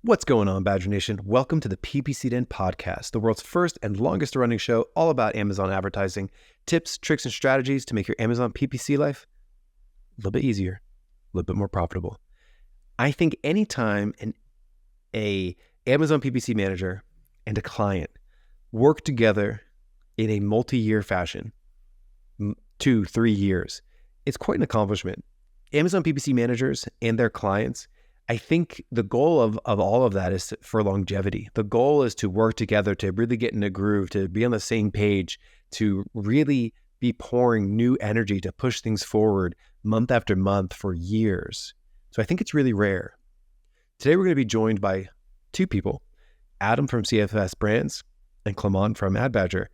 What's going on, Badger Nation? Welcome to the PPC Den podcast, the world's first and longest running show all about Amazon advertising, tips, tricks, and strategies to make your Amazon PPC life a little bit easier, a little bit more profitable. I think anytime a Amazon PPC manager and a client work together in a multi-year fashion, 2-3 years, it's quite an accomplishment. Amazon PPC managers and their clients, I think the goal of all of that is for longevity. The goal is to work together, to really get in a groove, to be on the same page, to really be pouring new energy to push things forward month after month for years. So I think it's really rare. Today we're going to be joined by two people, Adam from CFS Brands and Clement from AdBadger.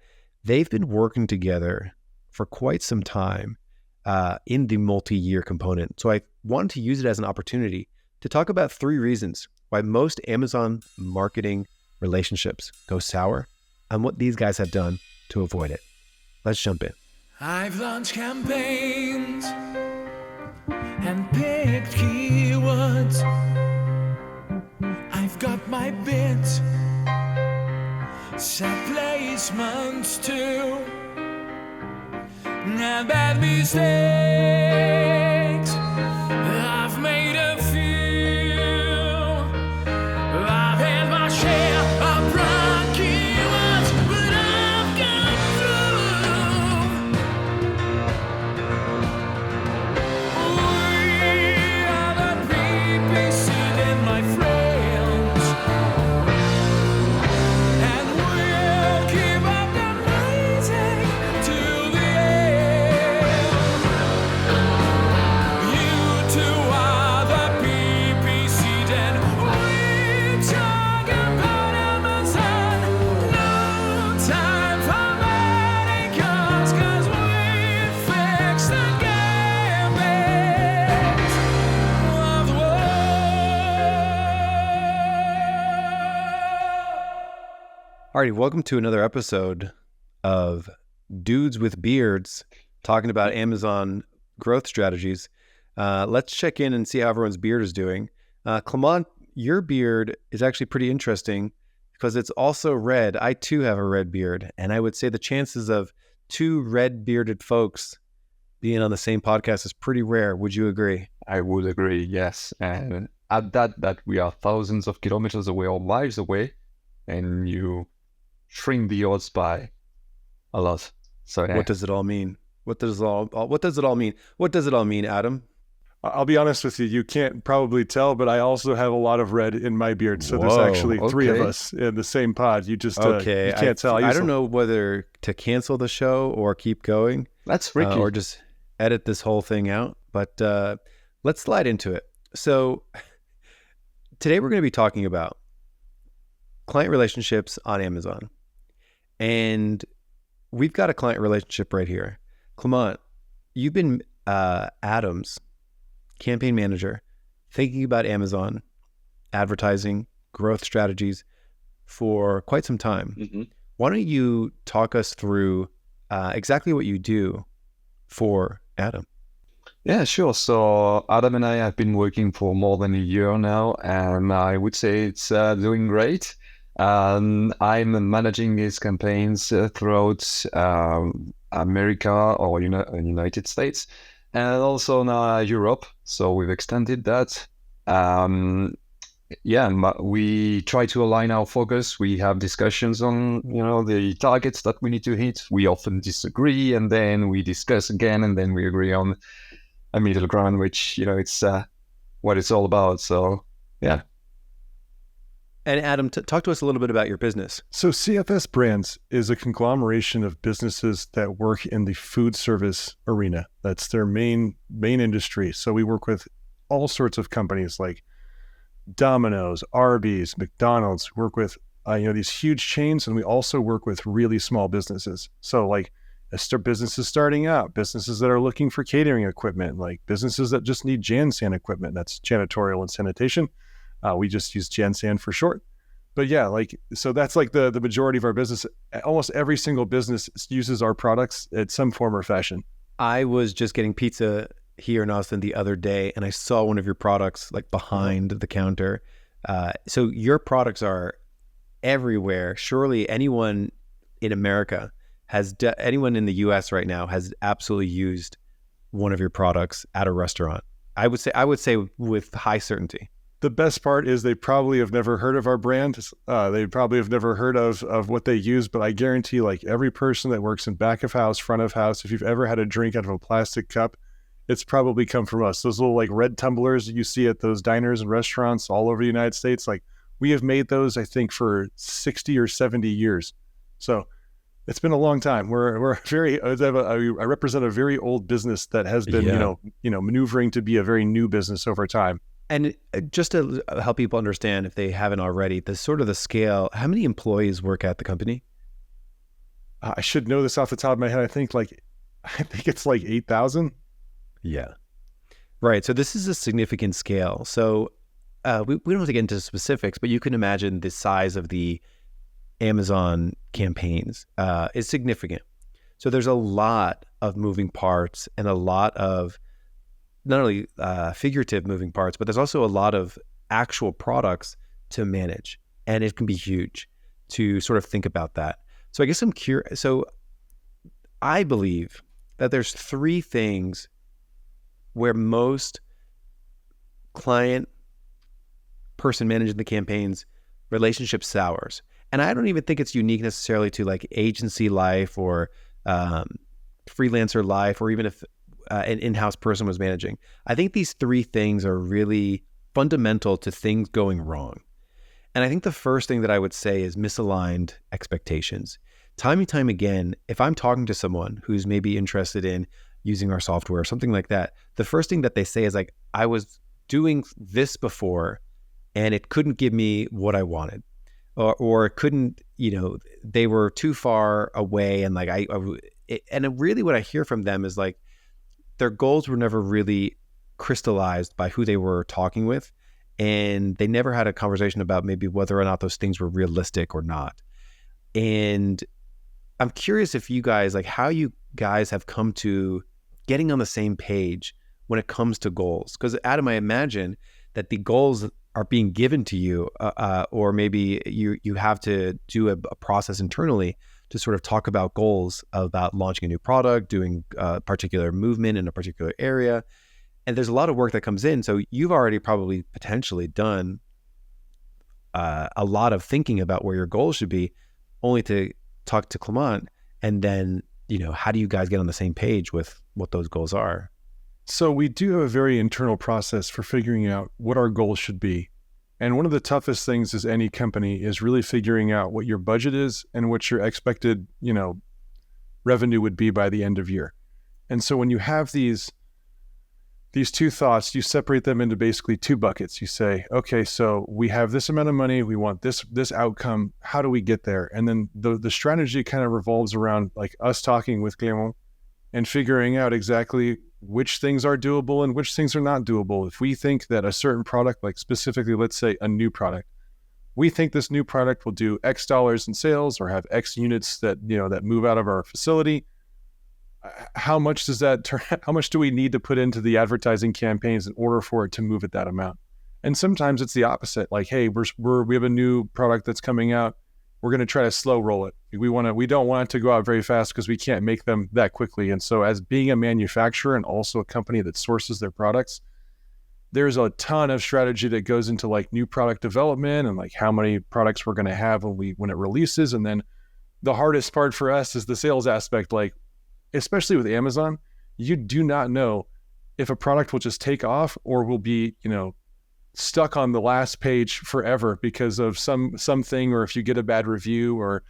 They've been working together for quite some time in the multi-year component. So I wanted to use it as an opportunity to talk about 3 reasons why most Amazon marketing relationships go sour and what these guys have done to avoid it. Let's jump in. I've launched campaigns and picked keywords. I've got my bids, set placements too, and bad mistakes. I've made a few. I've had my share of wrong keywords, but I've got through. We are the PPC Den, my friends, and we'll keep up the rising to the end. You two are the PPC Den. We talk about Amazon. No time for manicures, 'cause we fix the gambits of the world. Alrighty, welcome to another episode of Dudes with Beards talking about Amazon growth strategies. Let's check in and see how everyone's beard is doing. Clement, your beard is actually pretty interesting because it's also red. I too have a red beard, and I would say the chances of 2 red-bearded folks being on the same podcast is pretty rare. Would you agree? I would agree, yes. And add that we are thousands of kilometers away or miles away, and you shrink the odds by a lot. So yeah. What does it all mean? What does it all mean? What does it all mean, Adam? I'll be honest with you, you can't probably tell, but I also have a lot of red in my beard. So Whoa, there's actually 3 of okay. us in the same pod. You just Okay, you can't tell. I don't know whether to cancel the show or keep going, That's tricky. or just edit this whole thing out. But let's slide into it. So today we're going to be talking about client relationships on Amazon, and we've got a client relationship right here. Clement, you've been Adam's campaign manager, thinking about Amazon advertising growth strategies for quite some time. Mhm. Why don't you talk us through exactly what you do for Adam? Yeah, sure. So Adam and I have been working for more than a year now, and I would say it's doing great. I'm managing these campaigns throughout America or United States, and also now Europe. So we've extended that. We try to align our focus. We have discussions on the targets that we need to hit. We often disagree, and then we discuss again, and then we agree on a middle ground, which it's what it's all about. So yeah. And Adam, talk to us a little bit about your business. So CFS Brands is a conglomeration of businesses that work in the food service arena. That's their main industry. So we work with all sorts of companies like Domino's, Arby's, McDonald's. We work with these huge chains, and we also work with really small businesses. So like businesses starting out, businesses that are looking for catering equipment, like businesses that just need JanSan equipment. That's janitorial and sanitation. We just use JanSan for short. But yeah, so that's like the majority of our business. Almost every single business uses our products in some form or fashion. I was just getting pizza here in Austin the other day, and I saw one of your products like behind the counter. So your products are everywhere. Surely anyone in America anyone in the US right now has absolutely used one of your products at a restaurant. I would say with high certainty. The best part is they probably have never heard of our brand. They probably have never heard of what they use, but I guarantee like every person that works in back of house, front of house, if you've ever had a drink out of a plastic cup, it's probably come from us. Those little like red tumblers that you see at those diners and restaurants all over the United States, like we have made those, I think, for 60 or 70 years. So it's been a long time. We're very, I represent a very old business that has been, maneuvering to be a very new business over time. And just to help people understand, if they haven't already, the sort of the scale, how many employees work at the company? I should know this off the top of my head. I think it's like 8,000. Yeah. Right. So this is a significant scale. So we don't have to get into specifics, but you can imagine the size of the Amazon campaigns is significant. So there's a lot of moving parts and a lot of not only figurative moving parts, but there's also a lot of actual products to manage. And it can be huge to sort of think about that. So I guess I'm curious. So I believe that there's three things where most client person managing the campaigns relationship sours. And I don't even think it's unique necessarily to like agency life or freelancer life, or even if an in-house person was managing. I think these three things are really fundamental to things going wrong. And I think the first thing that I would say is misaligned expectations. Time and time again, if I'm talking to someone who's maybe interested in using our software or something like that, the first thing that they say is like, I was doing this before and it couldn't give me what I wanted. Or it couldn't, they were too far away. And like, really what I hear from them is like, their goals were never really crystallized by who they were talking with. And they never had a conversation about maybe whether or not those things were realistic or not. And I'm curious if you guys, like how you guys have come to getting on the same page when it comes to goals. Because Adam, I imagine that the goals are being given to you, or maybe you have to do a process internally to sort of talk about goals about launching a new product, doing a particular movement in a particular area. And there's a lot of work that comes in. So you've already probably potentially done a lot of thinking about where your goals should be, only to talk to Clement. And then, how do you guys get on the same page with what those goals are? So we do have a very internal process for figuring out what our goals should be. And one of the toughest things as any company is really figuring out what your budget is and what your expected, revenue would be by the end of year. And so when you have these two thoughts, you separate them into basically two buckets. You say, okay, so we have this amount of money, we want this outcome. How do we get there? And then the strategy kind of revolves around like us talking with Clement and figuring out exactly which things are doable and which things are not doable. If we think that a certain product, like specifically, let's say a new product, we think this new product will do X dollars in sales or have X units that move out of our facility, how much does that turn? How much do we need to put into the advertising campaigns in order for it to move at that amount? And sometimes it's the opposite. Like, hey, we have a new product that's coming out. We're going to try to slow roll it. We don't want it to go out very fast because we can't make them that quickly. And so as being a manufacturer and also a company that sources their products, there's a ton of strategy that goes into like new product development and like how many products we're going to have when it releases. And then the hardest part for us is the sales aspect. Like, especially with Amazon, you do not know if a product will just take off or will be, stuck on the last page forever because of something, or if you get a bad review or,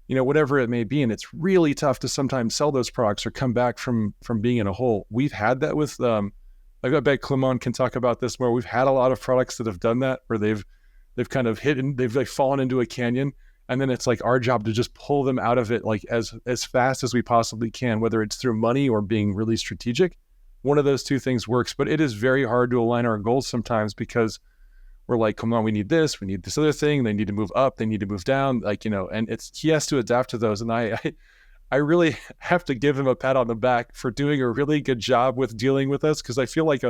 whatever it may be. And it's really tough to sometimes sell those products or come back from being in a hole. We've had that with, I bet Clement can talk about this more. We've had a lot of products that have done that where they've kind of they've like fallen into a canyon. And then it's like our job to just pull them out of it like as fast as we possibly can, whether it's through money or being really strategic. One of those two things works, but it is very hard to align our goals sometimes because we're like, come on, we need this other thing. They need to move up, they need to move down, and he has to adapt to those. And I really have to give him a pat on the back for doing a really good job with dealing with us, because I feel like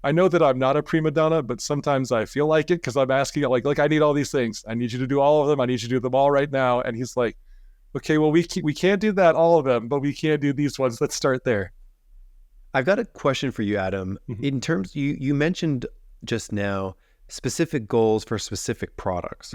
I know that I'm not a prima donna, but sometimes I feel like it because I'm asking like I need all these things. I need you to do all of them. I need you to do them all right now. And he's like, okay, well we can't do that all of them, but we can do these ones. Let's start there. I've got a question for you, Adam. Mhm. In terms, you mentioned just now specific goals for specific products,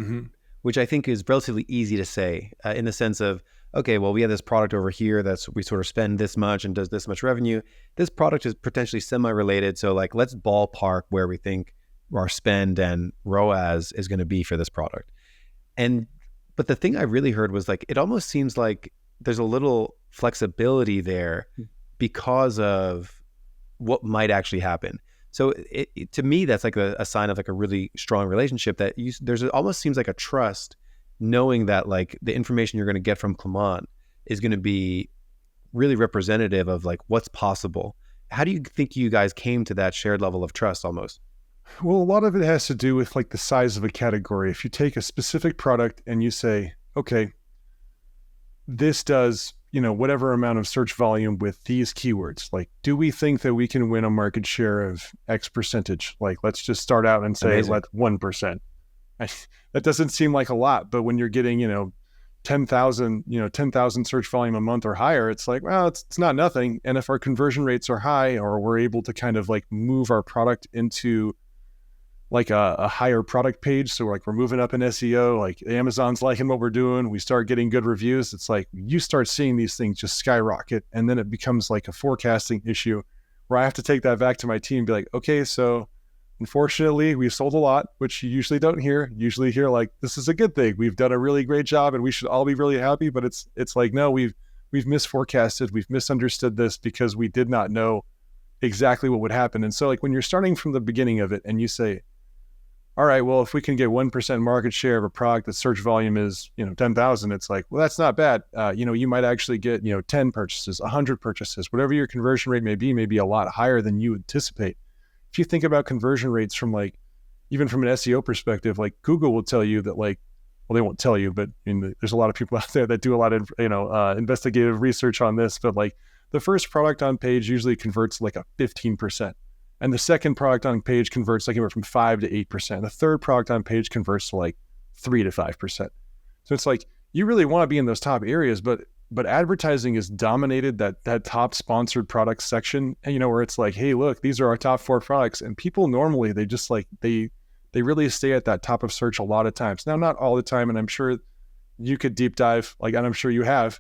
which I think is relatively easy to say in the sense of, okay, well, we have this product over here that's we sort of spend this much and does this much revenue. This product is potentially semi-related. So like, let's ballpark where we think our spend and ROAS is going to be for this product. But the thing I really heard was like, it almost seems like there's a little flexibility there because of what might actually happen. So to me, that's like a sign of like a really strong relationship that there's almost seems like a trust knowing that like the information you're going to get from Clement is going to be really representative of like what's possible. How do you think you guys came to that shared level of trust almost? Well, a lot of it has to do with like the size of a category. If you take a specific product and you say, okay, this does, whatever amount of search volume with these keywords, like, do we think that we can win a market share of X percentage? Like, let's just start out and say, Amazing. let's 1%. That doesn't seem like a lot, but when you're getting, 10,000 search volume a month or higher, it's like, well, it's not nothing. And if our conversion rates are high, or we're able to kind of like move our product into like a higher product page, so like we're moving up in SEO, like Amazon's liking what we're doing, we start getting good reviews, it's like you start seeing these things just skyrocket, and then it becomes like a forecasting issue where I have to take that back to my team and be like, okay, so unfortunately we sold a lot, which you usually don't hear. You usually hear like, this is a good thing, we've done a really great job and we should all be really happy, but it's like, no, we've misforecasted, we've misunderstood this because we did not know exactly what would happen. And so like when you're starting from the beginning of it and you say, all right, well, if we can get 1% market share of a product that search volume is, 10,000, it's like, well, that's not bad. You might actually get, 10 purchases, 100 purchases, whatever your conversion rate may be a lot higher than you anticipate. If you think about conversion rates from like, even from an SEO perspective, like Google will tell you that like, well, they won't tell you, but there's a lot of people out there that do a lot of, investigative research on this, but like the first product on page usually converts like a 15%. And the second product on page converts like anywhere from 5 to 8%. The third product on page converts to like 3 to 5%. So it's like, you really want to be in those top areas, but advertising has dominated that top sponsored products section. And, where it's like, hey, look, these are our top 4 products. And people normally, they just like, they really stay at that top of search a lot of times. Now, not all the time. And I'm sure you could deep dive, like, and I'm sure you have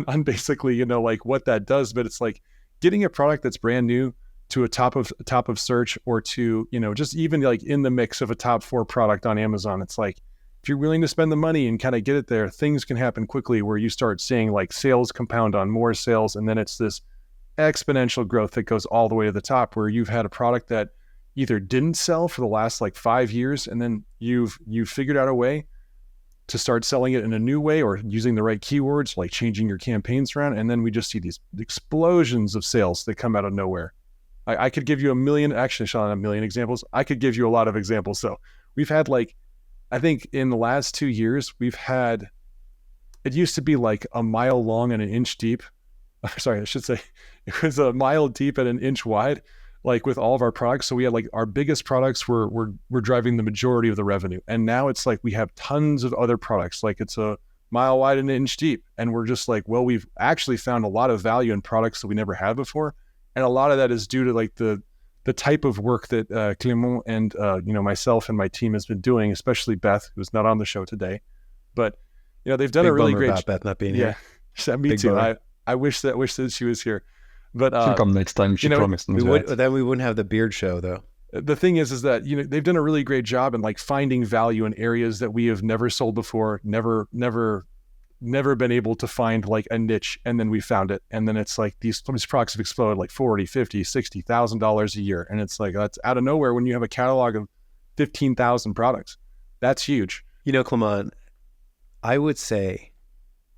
on basically, like what that does, but it's like getting a product that's brand new to a top of search, or to, just even like in the mix of a top 4 product on Amazon. It's like, if you're willing to spend the money and kind of get it there, things can happen quickly where you start seeing like sales compound on more sales. And then it's this exponential growth that goes all the way to the top, where you've had a product that either didn't sell for the last like 5 years, and then you've figured out a way to start selling it in a new way, or using the right keywords, like changing your campaigns around. And then we just see these explosions of sales that come out of nowhere. I could give you a million examples. I could give you a lot of examples. So we've had like, I think in the last 2 years, we've had, it used to be like a mile long and an inch deep. Sorry, I should say it was a mile deep and an inch wide, like with all of our products. So we had like our biggest products were driving the majority of the revenue. And now it's like we have tons of other products, like it's a mile wide and an inch deep. And we're just like, well, we've actually found a lot of value in products that we never had before. And a lot of that is due to like the type of work that Clement and myself and my team has been doing, especially Beth, who's not on the show today. But they've done Big a really bummer great about Beth not being yeah, here. me Big too. bummer. I wish that she was here. But She'll come next time. She promised. Then we wouldn't have the beard show though. The thing is that they've done a really great job in like finding value in areas that we have never sold before, never been able to find like a niche, and then we found it, and then it's like these products have exploded like $40,000, $50,000, $60,000 a year, and it's like that's out of nowhere when you have a catalog of 15,000 products. That's huge. Clement, I would say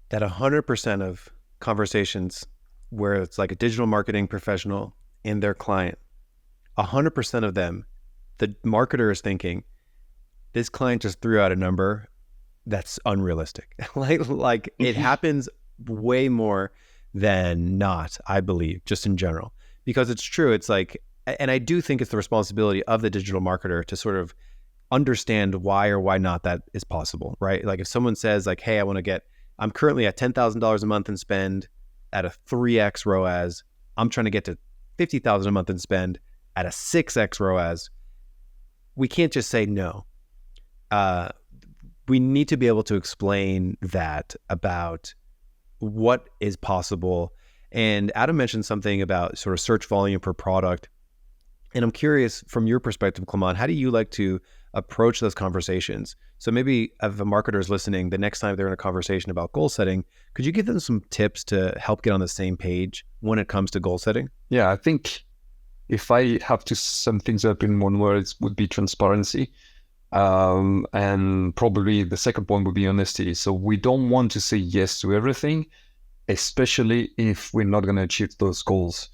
that 100% of conversations where it's like a digital marketing professional and their client, 100% of them, the marketer is thinking, this client just threw out a number that's unrealistic. like it happens way more than not, I believe, just in general, because it's true. It's like and I do think it's the responsibility of the digital marketer to sort of understand why or why not that is possible, right? Like if someone says like, hey, I'm currently at $10,000 a month in spend at a 3x ROAS. I'm trying to get to $50,000 a month in spend at a 6x ROAS. We can't just say no. We need to be able to explain that about what is possible. And Adam mentioned something about sort of search volume per product. And I'm curious from your perspective, Clement, how do you like to approach those conversations? So maybe if a marketer is listening, the next time they're in a conversation about goal setting, could you give them some tips to help get on the same page when it comes to goal setting? Yeah, I think if I have to sum things up in one word, it would be transparency. And probably the second point would be honesty. So we don't want to say yes to everything, especially if we're not going to achieve those goals.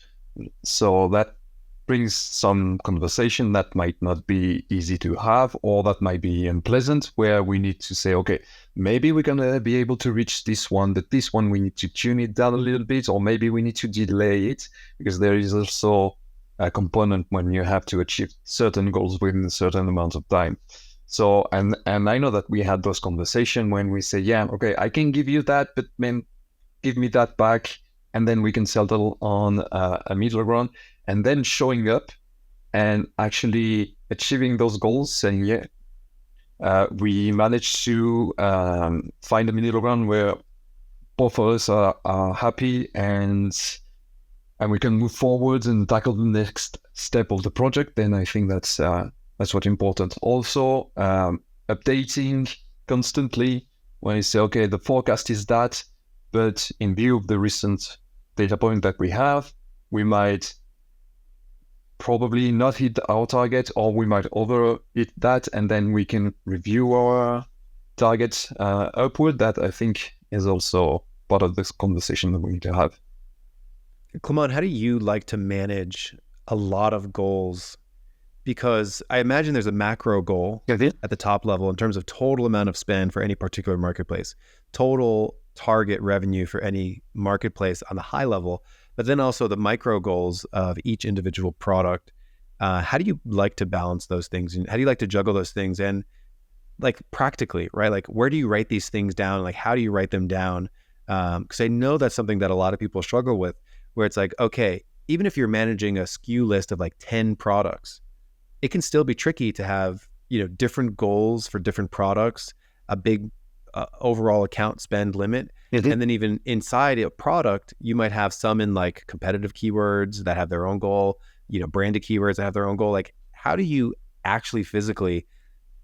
So that brings some conversation that might not be easy to have, or that might be unpleasant, where we need to say, okay, maybe we're going to be able to reach this one, but this one we need to tune it down a little bit, or maybe we need to delay it, because there is also a component when you have to achieve certain goals within a certain amount of time. So, and I know that we had those conversations when we say, yeah, okay, I can give you that, but man, give me that back, and then we can settle on a middle ground, and then showing up and actually achieving those goals, saying, yeah, we managed to find a middle ground where both of us are happy, and we can move forward and tackle the next step of the project. Then I think that's what's important. Also, updating constantly when you say, okay, the forecast is that, but in view of the recent data point that we have, we might probably not hit our target, or we might over hit that, and then we can review our targets upward. That I think is also part of this conversation that we need to have. Clement, how do you like to manage a lot of goals? Because I imagine there's a macro goal at the top level in terms of total amount of spend for any particular marketplace, total target revenue for any marketplace on the high level, but then also the micro goals of each individual product. How do you like to balance those things? And how do you like to juggle those things? And like practically, right? Like where do you write these things down? Like how do you write them down? Because I know that's something that a lot of people struggle with, where it's like, okay, even if you're managing a SKU list of like 10 products, it can still be tricky to have, different goals for different products, a big overall account spend limit. Mm-hmm. And then even inside a product, you might have some in like competitive keywords that have their own goal, branded keywords that have their own goal. Like how do you actually physically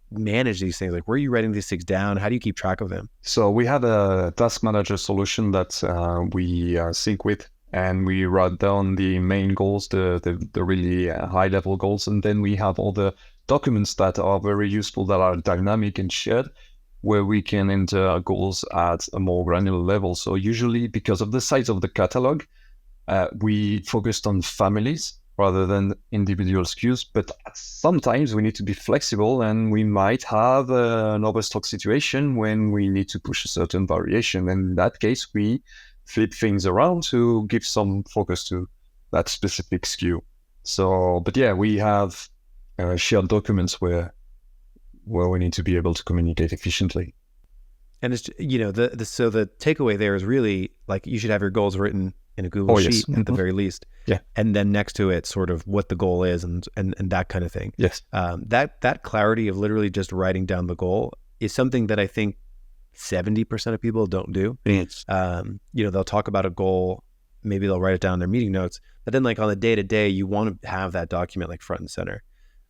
manage these things? Like where are you writing these things down? How do you keep track of them? So we have a task manager solution that we sync with, and we write down the main goals, the really high level goals, and then we have all the documents that are very useful, that are dynamic and shared, where we can enter our goals at a more granular level. So usually, because of the size of the catalog, we focused on families rather than individual SKUs, but sometimes we need to be flexible, and we might have an overstock situation when we need to push a certain variation. And in that case, we flip things around to give some focus to that specific SKU. So, but yeah, we have shared documents where we need to be able to communicate efficiently. And it's, so the takeaway there is really like you should have your goals written in a Google sheet at the very least. Yeah. And then next to it, sort of what the goal is and that kind of thing. Yes. That clarity of literally just writing down the goal is something that I think 70% of people don't do. Yes. They'll talk about a goal, maybe they'll write it down in their meeting notes, but then like on the day-to-day, you want to have that document like front and center.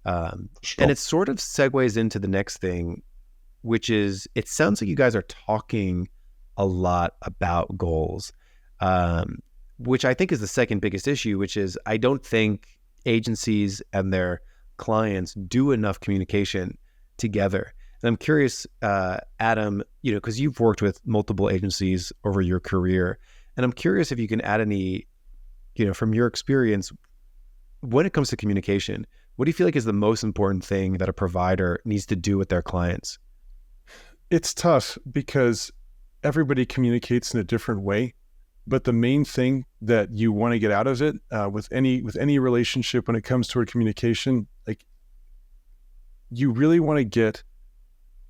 Sure. And it sort of segues into the next thing, which is, it sounds like you guys are talking a lot about goals, which I think is the second biggest issue, which is I don't think agencies and their clients do enough communication together. And I'm curious, Adam, because you've worked with multiple agencies over your career, and I'm curious if you can add any, from your experience, when it comes to communication, what do you feel like is the most important thing that a provider needs to do with their clients? It's tough because everybody communicates in a different way, But the main thing that you want to get out of it with any relationship when it comes toward communication, like you really want to get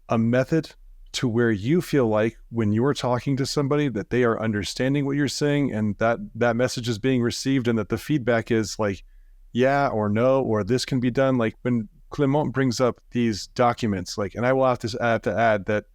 a method to where you feel like when you're talking to somebody that they are understanding what you're saying and that message is being received and that the feedback is like, yeah or no, or this can be done. Like when Clement brings up these documents, like, and I will have to add that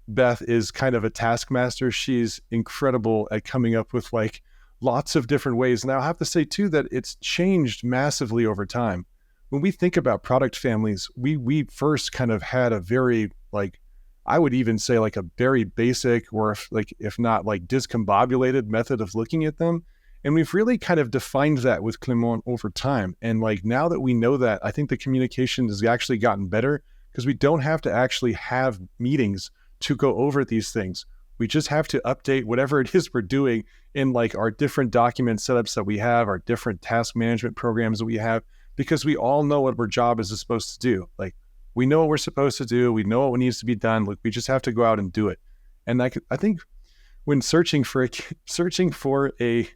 Beth is kind of a taskmaster. She's incredible at coming up with like lots of different ways. And I'll have to say too, that it's changed massively over time. When we think about product families, we first kind of had a very, like, I would even say like a very basic or if not like discombobulated method of looking at them. And we've really kind of defined that with Clement over time. And like now that we know that, I think the communication has actually gotten better because we don't have to actually have meetings to go over these things. We just have to update whatever it is we're doing in like our different document setups that we have, our different task management programs that we have, because we all know what our job is supposed to do. Like we know what we're supposed to do. We know what needs to be done. Like we just have to go out and do it. And I think when searching for a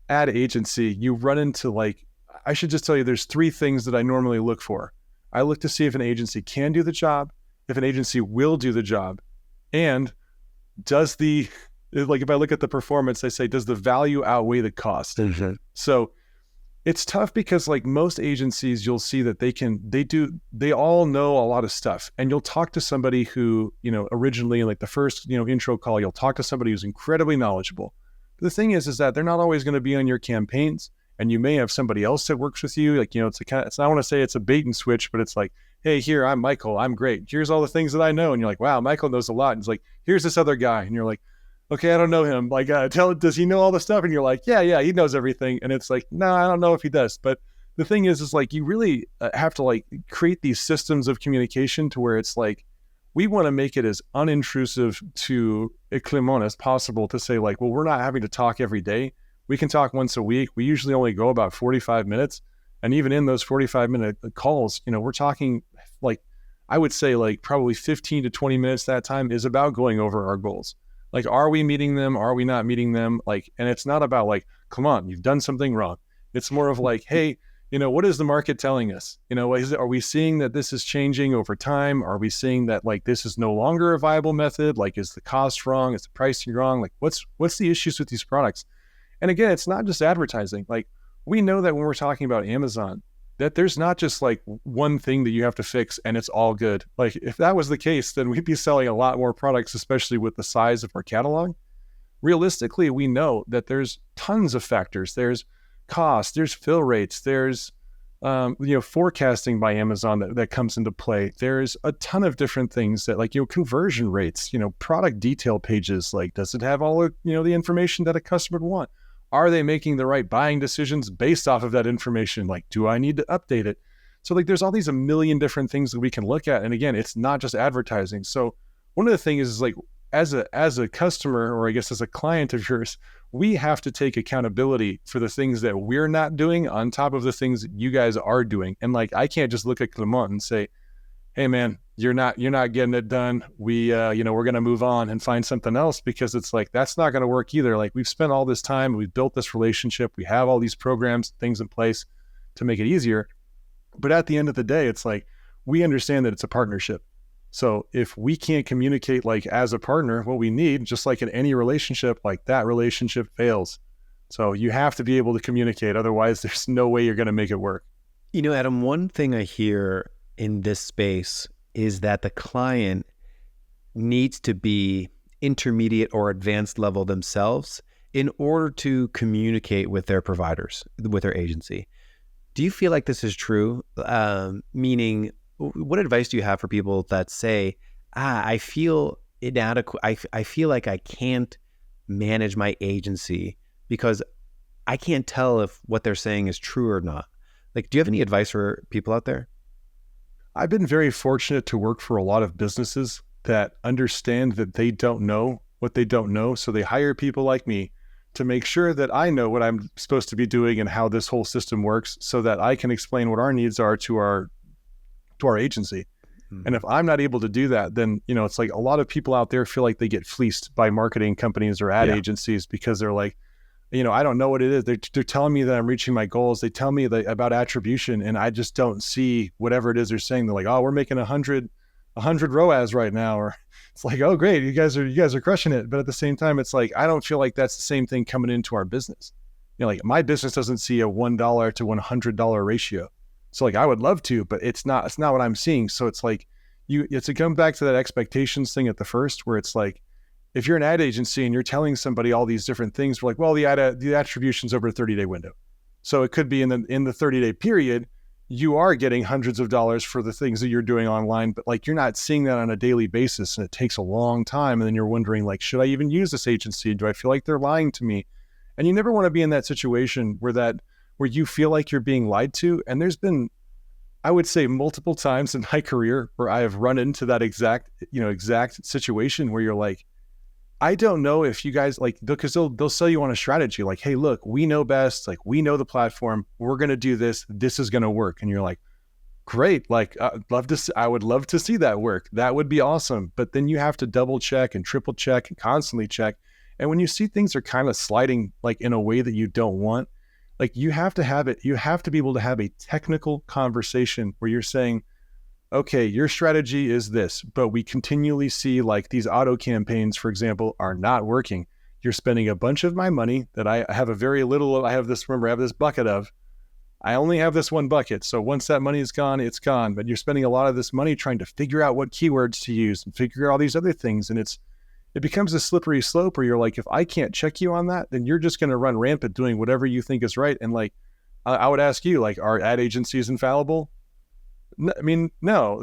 ad agency, you run into like, I should just tell you, there's 3 things that I normally look for. I look to see if an agency can do the job, if an agency will do the job, and does like if I look at the performance, I say, does the value outweigh the cost? Mm-hmm. So it's tough because like most agencies, you'll see that they all know a lot of stuff. And you'll talk to somebody who, originally like the first, intro call, you'll talk to somebody who's incredibly knowledgeable. But the thing is that they're not always going to be on your campaigns. And you may have somebody else that works with you. Like, it's I want to say it's a bait and switch, but it's like, hey, here, I'm Michael. I'm great. Here's all the things that I know. And you're like, wow, Michael knows a lot. And it's like, here's this other guy. And you're like, okay, I don't know him. Like, does he know all the stuff? And you're like, yeah, he knows everything. And it's like, no, I don't know if he does. But the thing is like, you really have to like create these systems of communication to where it's like, we want to make it as unintrusive to Clement as possible to say like, well, we're not having to talk every day. We can talk once a week. We usually only go about 45 minutes. And even in those 45-minute calls, we're talking like, I would say like probably 15 to 20 minutes that time is about going over our goals. Like, are we meeting them? Are we not meeting them? Like, and it's not about like, come on, you've done something wrong. It's more of like, hey, what is the market telling us? Are we seeing that this is changing over time? Are we seeing that like this is no longer a viable method? Like, is the cost wrong? Is the pricing wrong? Like, what's the issues with these products? And again, it's not just advertising. Like, we know that when we're talking about Amazon, that there's not just like one thing that you have to fix and it's all good. Like if that was the case, then we'd be selling a lot more products, especially with the size of our catalog. Realistically, we know that there's tons of factors. There's cost, there's fill rates, there's forecasting by Amazon that comes into play. There's a ton of different things that like, conversion rates, product detail pages, like does it have all of, the information that a customer would want? Are they making the right buying decisions based off of that information? Like, do I need to update it? So like, there's all these a million different things that we can look at. And again, it's not just advertising. So one of the things is like, as a customer, or I guess as a client of yours, we have to take accountability for the things that we're not doing on top of the things that you guys are doing. And like, I can't just look at Clement and say, hey man, you're not getting it done. We're going to move on and find something else, because it's like, that's not going to work either. Like, we've spent all this time, we've built this relationship, we have all these programs, things in place to make it easier. But at the end of the day, it's like, we understand that it's a partnership. So if we can't communicate like as a partner, what we need, just like in any relationship, like that relationship fails. So you have to be able to communicate. Otherwise, there's no way you're going to make it work. Adam, one thing I hear in this space is that the client needs to be intermediate or advanced level themselves in order to communicate with their providers, with their agency. Do you feel like this is true? Meaning, what advice do you have for people that say, I feel inadequate, I feel like I can't manage my agency because I can't tell if what they're saying is true or not? Like, do you have any advice for people out there? I've been very fortunate to work for a lot of businesses that understand that they don't know what they don't know. So they hire people like me to make sure that I know what I'm supposed to be doing and how this whole system works, so that I can explain what our needs are to our agency. Mm-hmm. And if I'm not able to do that, then, it's like a lot of people out there feel like they get fleeced by marketing companies or ad agencies, because they're like, I don't know what it is. They're telling me that I'm reaching my goals. They tell me about attribution, and I just don't see whatever it is they're saying. They're like, oh, we're making 100 ROAS right now. Or it's like, oh, great. You guys are crushing it. But at the same time, it's like, I don't feel like that's the same thing coming into our business. Like my business doesn't see a $1 to $100 ratio. So like, I would love to, but it's not what I'm seeing. So it's like, it's to come back to that expectations thing at the first, where it's like, if you're an ad agency and you're telling somebody all these different things, we're like, well, the attribution's over a 30-day window. So it could be in the 30-day period, you are getting hundreds of dollars for the things that you're doing online, but like, you're not seeing that on a daily basis, and it takes a long time. And then you're wondering, like, should I even use this agency? Do I feel like they're lying to me? And you never want to be in that situation where you feel like you're being lied to. And there's been, I would say, multiple times in my career where I have run into that exact situation where you're like, I don't know if you guys like, because they'll sell you on a strategy like, hey, look, we know best, like we know the platform, we're going to do this is going to work. And you're like, great, like I would love to see that work. That would be awesome. But then you have to double check and triple check and constantly check. And when you see things are kind of sliding like in a way that you don't want, like you have to be able to have a technical conversation where you're saying, okay, your strategy is this, but we continually see like these auto campaigns, for example, are not working. You're spending a bunch of my money that I have I have this bucket of. I only have this one bucket. So once that money is gone, it's gone. But you're spending a lot of this money trying to figure out what keywords to use and figure out all these other things. And it becomes a slippery slope where you're like, if I can't check you on that, then you're just going to run rampant doing whatever you think is right. And like, I would ask you, like, are ad agencies infallible? I mean, no,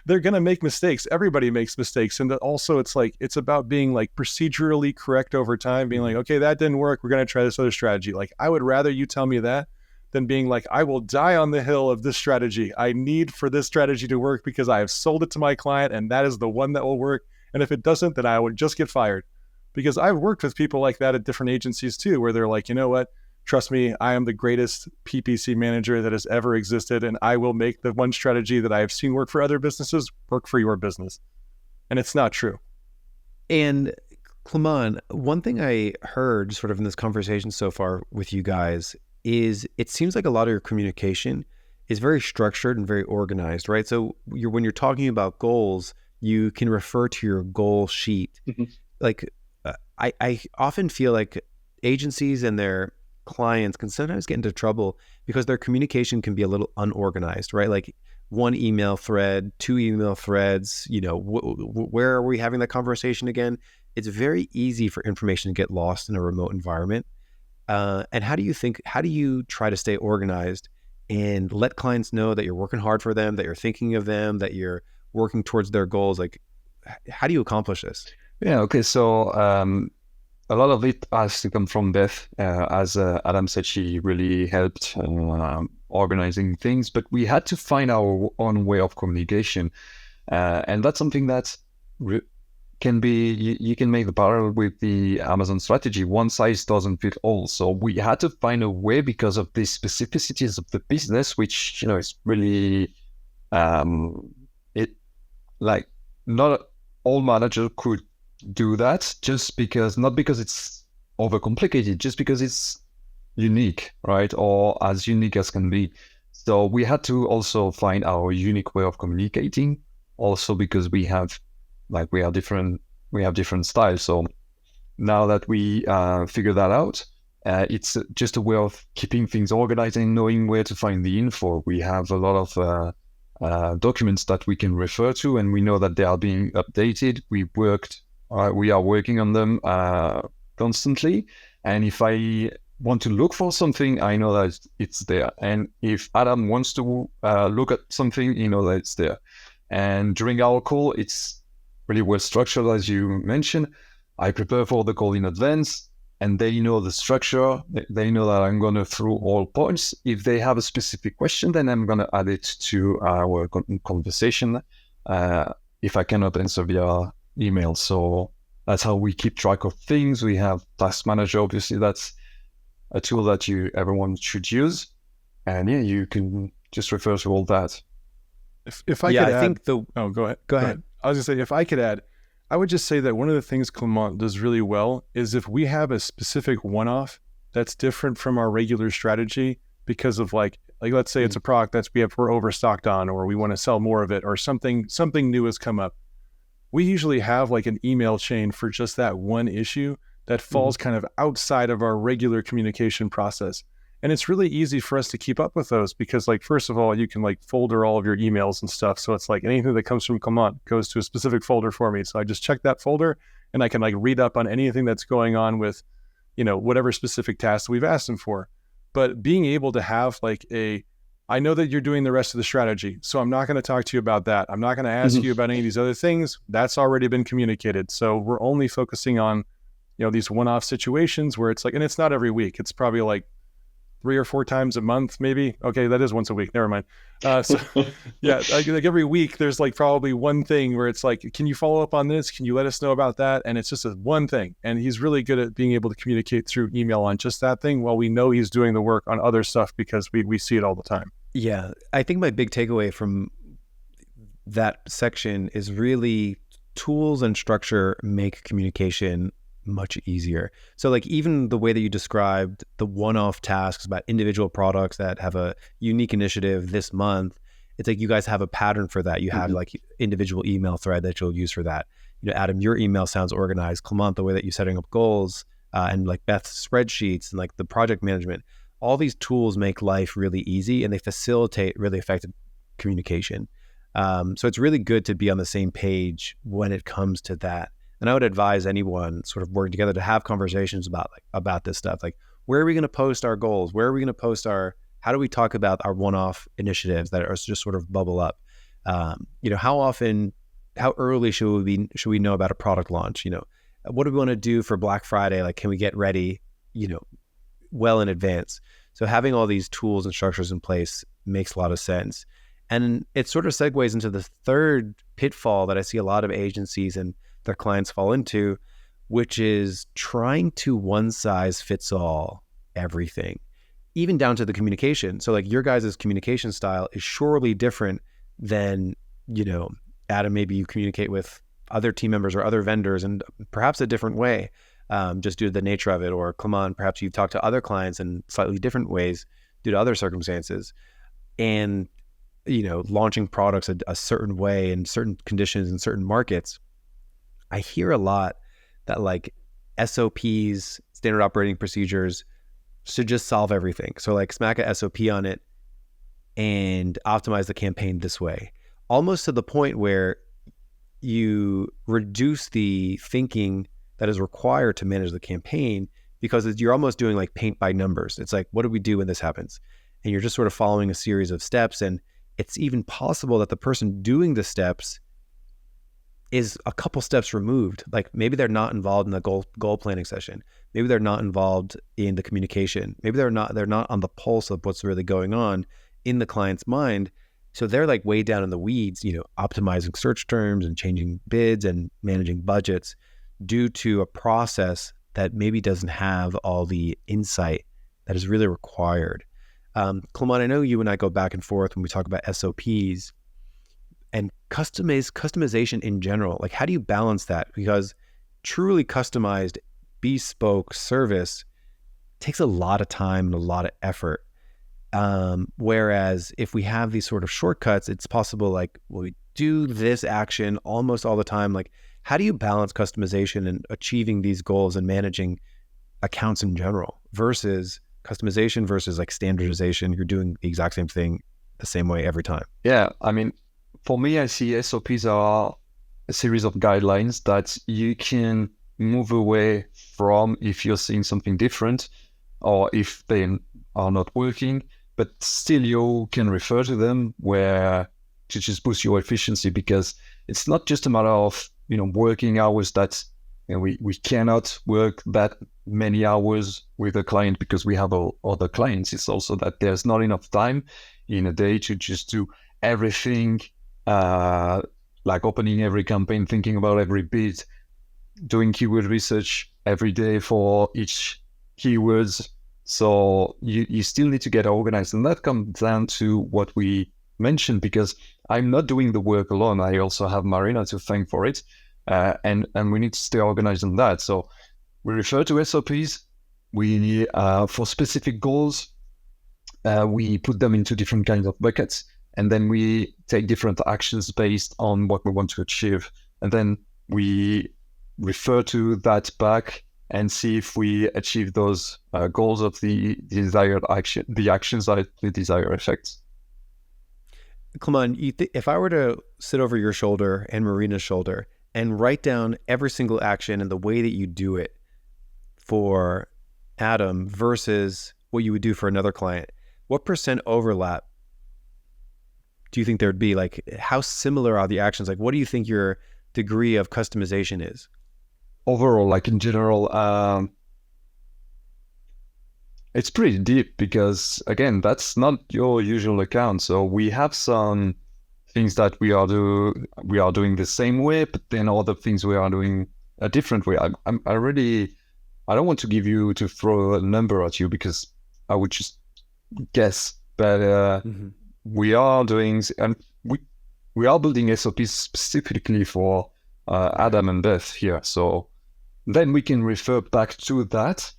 they're going to make mistakes. Everybody makes mistakes. And also it's like, it's about being like procedurally correct over time, being like, okay, that didn't work. We're going to try this other strategy. Like, I would rather you tell me that than being like, I will die on the hill of this strategy. I need for this strategy to work because I have sold it to my client and that is the one that will work. And if it doesn't, then I would just get fired. Because I've worked with people like that at different agencies too, where they're like, you know what? Trust me, I am the greatest PPC manager that has ever existed, and I will make the one strategy that I have seen work for other businesses work for your business. And it's not true. And Clement, one thing I heard sort of in this conversation so far with you guys is it seems like a lot of your communication is very structured and very organized, right? So when you're talking about goals, you can refer to your goal sheet. Mm-hmm. Like I often feel like agencies and their clients can sometimes get into trouble because their communication can be a little unorganized, right? Like one email thread, two email threads, where are we having that conversation again? It's very easy for information to get lost in a remote environment. And how do you try to stay organized and let clients know that you're working hard for them, that you're thinking of them, that you're working towards their goals? Like, how do you accomplish this? Yeah, okay. So a lot of it has to come from Beth. As Adam said, she really helped organizing things, but we had to find our own way of communication. And that's something that can be, you can make the parallel with the Amazon strategy. One size doesn't fit all. So we had to find a way because of the specificities of the business, which, is really, not all managers could do that not because it's overcomplicated, just because it's unique, right? Or as unique as can be. So we had to also find our unique way of communicating, also because we have different styles. So now that we figure that out, it's just a way of keeping things organized and knowing where to find the info. We have a lot of documents that we can refer to, and we know that they are being updated. We are working on them constantly. And if I want to look for something, I know that it's there. And if Adam wants to look at something, you know that it's there. And during our call, it's really well structured, as you mentioned. I prepare for the call in advance, and they know the structure. They know that I'm going to through all points. If they have a specific question, then I'm going to add it to our conversation if I cannot answer via email. So that's how we keep track of things. We have Task Manager, obviously. That's a tool that everyone should use. And yeah, you can just refer to all that. If I could add, go ahead. I was gonna say, if I could add, I would just say that one of the things Clement does really well is if we have a specific one-off that's different from our regular strategy because of like let's say it's a product we're overstocked on, or we want to sell more of it, or something new has come up. We usually have like an email chain for just that one issue that falls kind of outside of our regular communication process. And it's really easy for us to keep up with those because, like, first of all, you can like folder all of your emails and stuff. So it's like anything that comes from Clement goes to a specific folder for me. So I just check that folder and I can like read up on anything that's going on with, whatever specific tasks we've asked them for. But being able to have like I know that you're doing the rest of the strategy, so I'm not going to talk to you about that. I'm not going to ask you about any of these other things. That's already been communicated. So we're only focusing on, these one-off situations where it's like, and it's not every week. It's probably like 3 or 4 times a month, maybe. Okay, that is once a week. Never mind. So yeah, like every week, there's like probably one thing where it's like, can you follow up on this? Can you let us know about that? And it's just one thing. And he's really good at being able to communicate through email on just that thing while we know he's doing the work on other stuff because we see it all the time. Yeah, I think my big takeaway from that section is really tools and structure make communication much easier. So like even the way that you described the one-off tasks about individual products that have a unique initiative this month, it's like you guys have a pattern for that. You have like individual email thread that you'll use for that. Adam, your email sounds organized. Clement, the way that you're setting up goals and like Beth's spreadsheets and like the project management, all these tools make life really easy and they facilitate really effective communication. So it's really good to be on the same page when it comes to that. And I would advise anyone sort of working together to have conversations about this stuff. Like, where are we going to post our goals? Where are we going to post how do we talk about our one-off initiatives that are just sort of bubble up? How early should we know about a product launch? What do we want to do for Black Friday? Like, can we get ready, well in advance? So having all these tools and structures in place makes a lot of sense. And it sort of segues into the third pitfall that I see a lot of agencies and their clients fall into, which is trying to one size fits all everything, even down to the communication. So like your guys' communication style is surely different than, Adam, maybe you communicate with other team members or other vendors and perhaps a different way, just due to the nature of it. Or Clement, perhaps you've talked to other clients in slightly different ways due to other circumstances. And, launching products a certain way in certain conditions in certain markets. I hear a lot that like SOPs, standard operating procedures, should just solve everything. So like smack a SOP on it and optimize the campaign this way, almost to the point where you reduce the thinking that is required to manage the campaign because you're almost doing like paint by numbers. It's like, what do we do when this happens? And you're just sort of following a series of steps. And it's even possible that the person doing the steps is a couple steps removed. Like maybe they're not involved in the goal planning session. Maybe they're not involved in the communication. Maybe they're not on the pulse of what's really going on in the client's mind. So they're like way down in the weeds, optimizing search terms and changing bids and managing budgets due to a process that maybe doesn't have all the insight that is really required. Clement, I know you and I go back and forth when we talk about SOPs and customization in general. Like, how do you balance that? Because truly customized bespoke service takes a lot of time and a lot of effort. Whereas if we have these sort of shortcuts, it's possible like, well, we do this action almost all the time. Like, how do you balance customization and achieving these goals and managing accounts in general versus customization versus like standardization? You're doing the exact same thing the same way every time. Yeah, I mean, for me, I see SOPs are a series of guidelines that you can move away from if you're seeing something different or if they are not working, but still you can refer to them where to just boost your efficiency, because it's not just a matter of, working hours that we cannot work that many hours with a client because we have other clients. It's also that there's not enough time in a day to just do everything, like opening every campaign, thinking about every bid, doing keyword research every day for each keywords. So you still need to get organized. And that comes down to what we mentioned, because I'm not doing the work alone. I also have Moreno to thank for it. And we need to stay organized on that. So we refer to SOPs, we for specific goals, we put them into different kinds of buckets, and then we take different actions based on what we want to achieve. And then we refer to that back and see if we achieve those goals of the desired action, the actions that have the desired effects. Clement, if I were to sit over your shoulder and Marina's shoulder and write down every single action and the way that you do it for Adam versus what you would do for another client, what % overlap do you think there'd be? Like, how similar are the actions? Like, what do you think your degree of customization is? Overall, like in general, it's pretty deep because, again, that's not your usual account. So we have some things that we are doing the same way, but then other things we are doing a different way. I don't want to throw a number at you because I would just guess, but we are doing, and we are building SOPs specifically for Adam and Beth here. So then we can refer back to that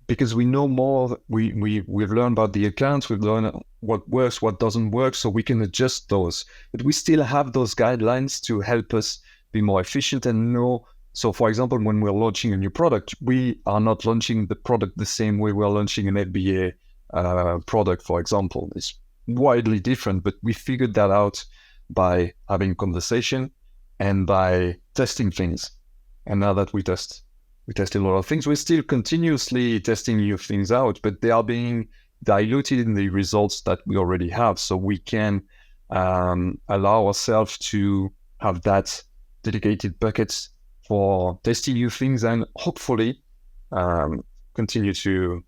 because we know more. We've learned about the accounts, we've learned what works, what doesn't work, so we can adjust those. But we still have those guidelines to help us be more efficient and know. So, for example, when we're launching a new product, we are not launching the product the same way we're launching an FBA product, for example. It's widely different, but we figured that out by having conversation and by testing things. And now that we test a lot of things, we're still continuously testing new things out, but they are being diluted in the results that we already have. So we can allow ourselves to have that dedicated buckets for testing new things and hopefully continue to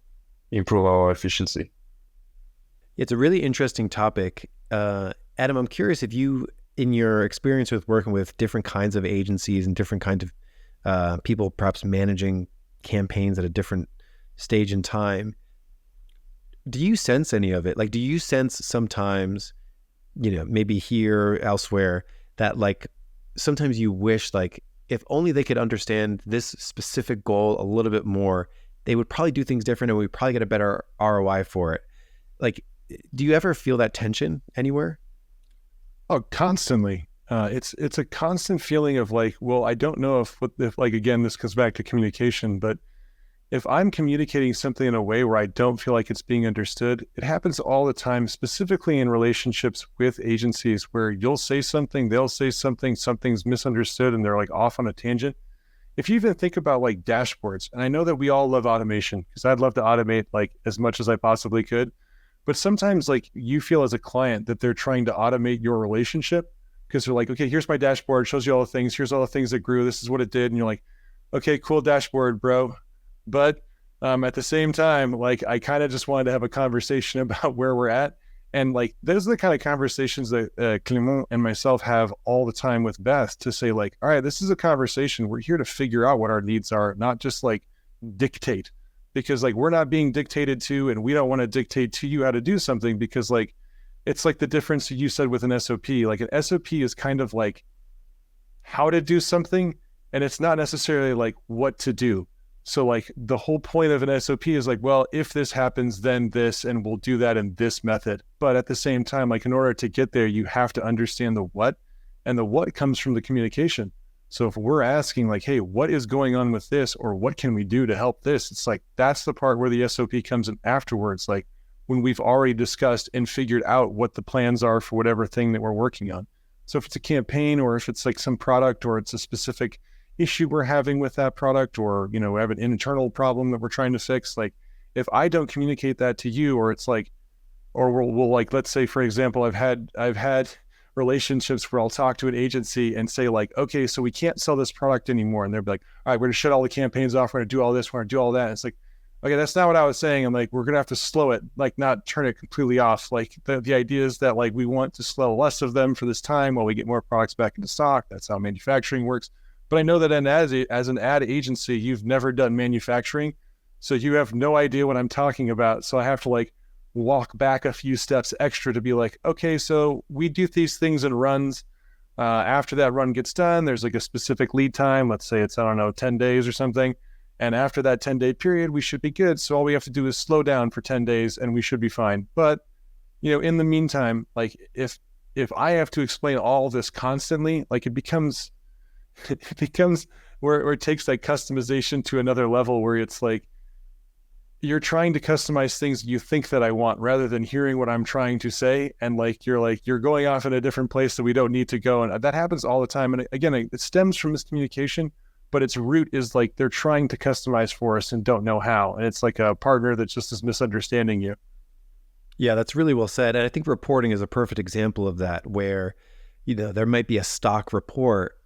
improve our efficiency. It's a really interesting topic. Adam, I'm curious if you, in your experience with working with different kinds of agencies and different kinds of people perhaps managing campaigns at a different stage in time, do you sense any of it? Like, do you sense sometimes, maybe here, elsewhere, that like sometimes you wish like if only they could understand this specific goal a little bit more, they would probably do things different and we'd probably get a better ROI for it. Like, do you ever feel that tension anywhere? Oh, constantly. It's a constant feeling of like, well, I don't know if like, again, this comes back to communication, but if I'm communicating something in a way where I don't feel like it's being understood, it happens all the time, specifically in relationships with agencies where you'll say something, they'll say something, something's misunderstood and they're like off on a tangent. If you even think about like dashboards, and I know that we all love automation because I'd love to automate like as much as I possibly could, but sometimes like you feel as a client that they're trying to automate your relationship because they're like, okay, here's my dashboard, shows you all the things, here's all the things that grew, this is what it did. And you're like, okay, cool dashboard, bro. But at the same time, like I kind of just wanted to have a conversation about where we're at. And like, those are the kind of conversations that Clement and myself have all the time with Beth to say like, all right, this is a conversation. We're here to figure out what our needs are, not just like dictate, because like we're not being dictated to, and we don't want to dictate to you how to do something because like, it's like the difference you said with an SOP. Like an SOP is kind of like how to do something, and it's not necessarily like what to do. So like the whole point of an SOP is like, well, if this happens, then this, and we'll do that in this method. But at the same time, like in order to get there, you have to understand the what, and the what comes from the communication. So if we're asking like, hey, what is going on with this, or what can we do to help this? It's like, that's the part where the SOP comes in afterwards. Like when we've already discussed and figured out what the plans are for whatever thing that we're working on. So if it's a campaign, or if it's like some product, or it's a specific issue we're having with that product, or we have an internal problem that we're trying to fix, like if I don't communicate that to you, or it's like, or we'll like, let's say for example, I've had relationships where I'll talk to an agency and say like, okay, so we can't sell this product anymore, and they'll be like, all right, we're gonna shut all the campaigns off, we're gonna do all this, we're gonna do all that. And it's like, okay, that's not what I was saying. I'm like, we're gonna have to slow it, like not turn it completely off. Like the idea is that like we want to slow less of them for this time while we get more products back into stock. That's how manufacturing works. But I know that as an ad agency, you've never done manufacturing, so you have no idea what I'm talking about. So I have to like walk back a few steps extra to be like, okay, so we do these things in runs. After that run gets done, there's like a specific lead time. Let's say it's, I don't know, 10 days or something. And after that 10-day period, we should be good. So all we have to do is slow down for 10 days and we should be fine. But, in the meantime, like if I have to explain all this constantly, like it becomes where it takes like customization to another level where it's like, you're trying to customize things you think that I want rather than hearing what I'm trying to say. And you're going off in a different place that we don't need to go. And that happens all the time. And again, it stems from miscommunication, but its root is like they're trying to customize for us and don't know how. And it's like a partner that just is misunderstanding you. Yeah, that's really well said. And I think reporting is a perfect example of that, where, there might be a stock report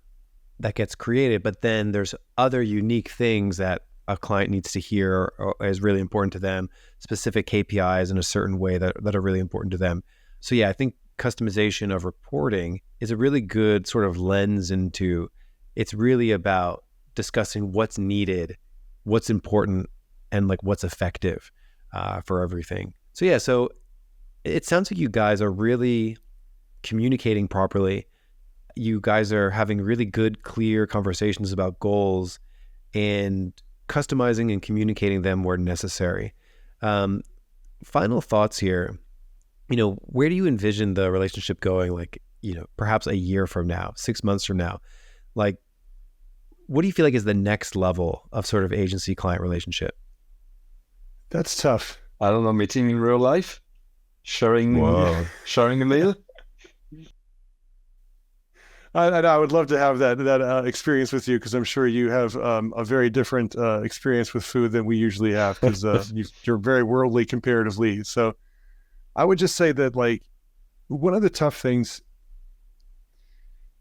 that gets created, but then there's other unique things that a client needs to hear or is really important to them, specific KPIs in a certain way that are really important to them. So yeah, I think customization of reporting is a really good sort of lens into, it's really about discussing what's needed, what's important, and like what's effective for everything. So yeah, so it sounds like you guys are really communicating properly. You guys are having really good, clear conversations about goals and customizing and communicating them where necessary. Final thoughts here. Where do you envision the relationship going? Like, perhaps a year from now, 6 months from now, like, what do you feel like is the next level of sort of agency client relationship? That's tough. I don't know, meeting in real life, sharing a meal. I would love to have that experience with you, because I'm sure you have a very different experience with food than we usually have, because you're very worldly comparatively. So I would just say that, like, one of the tough things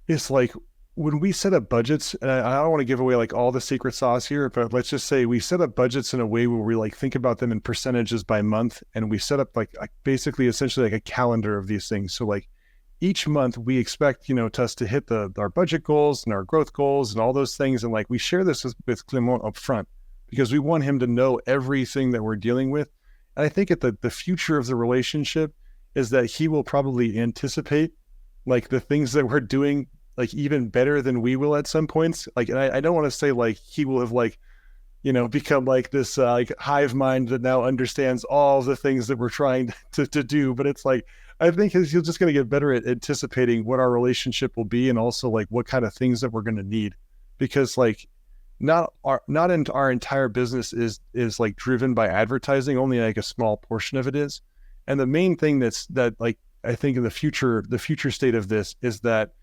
is like when we set up budgets, and I don't want to give away like all the secret sauce here, but let's just say we set up budgets in a way where we like think about them in percentages by month, and we set up like basically essentially like a calendar of these things. So like each month we expect, us to hit our budget goals and our growth goals and all those things. And like we share this with Clement up front because we want him to know everything that we're dealing with. And I think the future of the relationship is that he will probably anticipate like the things that we're doing like even better than we will at some points. Like, and I don't want to say like he will have like, become like this like hive mind that now understands all the things that we're trying to do. But it's like, I think he's just going to get better at anticipating what our relationship will be, and also like what kind of things that we're going to need, because like not our entire business is like driven by advertising. Only like a small portion of it is. And the main thing that like I think in the future state of this is that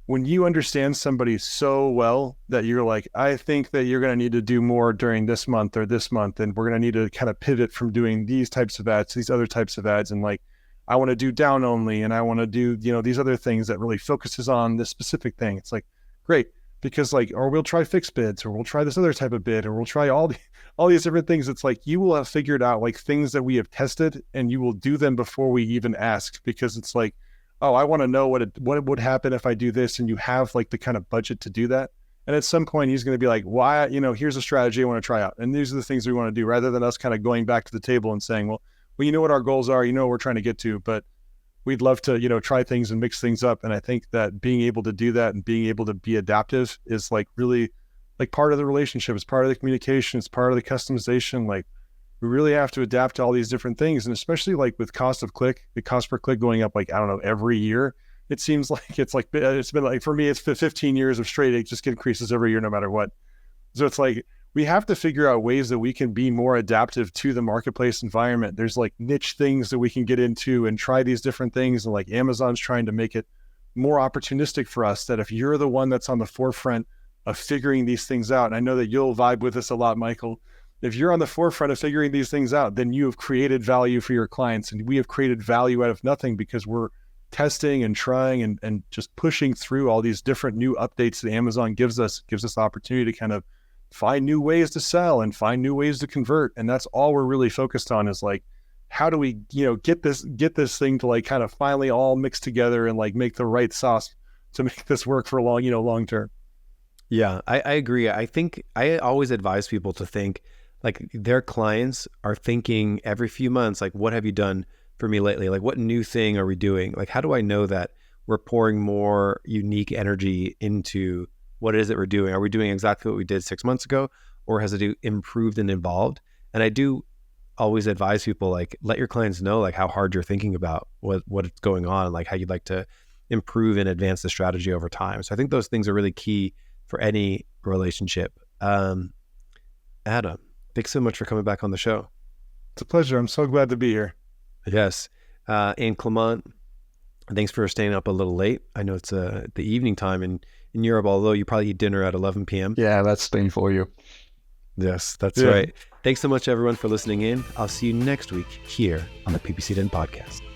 when you understand somebody so well that you're like, I think that you're going to need to do more during this month or this month, and we're going to need to kind of pivot from doing these types of ads to these other types of ads, and like I want to do down only, and I want to do these other things that really focuses on this specific thing. It's like great, because like, or we'll try fixed bids, or we'll try this other type of bid, or we'll try all these different things. It's like you will have figured out like things that we have tested, and you will do them before we even ask, because it's like, oh, I want to know what would happen if I do this, and you have like the kind of budget to do that. And at some point he's going to be like, why, here's a strategy I want to try out, and these are the things we want to do, rather than us kind of going back to the table and saying, well, you know what our goals are, what we're trying to get to, but we'd love to, try things and mix things up. And I think that being able to do that and being able to be adaptive is like really like part of the relationship. It's part of the communication. It's part of the customization. Like we really have to adapt to all these different things. And especially like with the cost per click going up, like, I don't know, every year, it seems like it's been like, for me, it's 15 years of straight, it just increases every year, no matter what. So it's like, we have to figure out ways that we can be more adaptive to the marketplace environment. There's like niche things that we can get into and try these different things. And like Amazon's trying to make it more opportunistic for us, that if you're the one that's on the forefront of figuring these things out, and I know that you'll vibe with this a lot, Michael, if you're on the forefront of figuring these things out, then you have created value for your clients. And we have created value out of nothing, because we're testing and trying and just pushing through all these different new updates that Amazon gives us the opportunity to kind of find new ways to sell and find new ways to convert. And that's all we're really focused on, is like, how do we, get this thing to like kind of finally all mix together and like make the right sauce to make this work for long term. Yeah, I agree. I think I always advise people to think like their clients are thinking every few months, like, what have you done for me lately? Like, what new thing are we doing? Like, how do I know that we're pouring more unique energy into what it is that we're doing? Are we doing exactly what we did 6 months ago? or has it improved and evolved? And I do always advise people, like, let your clients know like how hard you're thinking about what's going on, and like how you'd like to improve and advance the strategy over time. So I think those things are really key for any relationship. Adam, thanks so much for coming back on the show. It's a pleasure. I'm so glad to be here. Yes. And Clement, thanks for staying up a little late. I know it's the evening time in Europe, although you probably eat dinner at 11 p.m. Yeah, that's Spain for you. Yes, that's right. Thanks so much, everyone, for listening in. I'll see you next week here on the PPC Den podcast.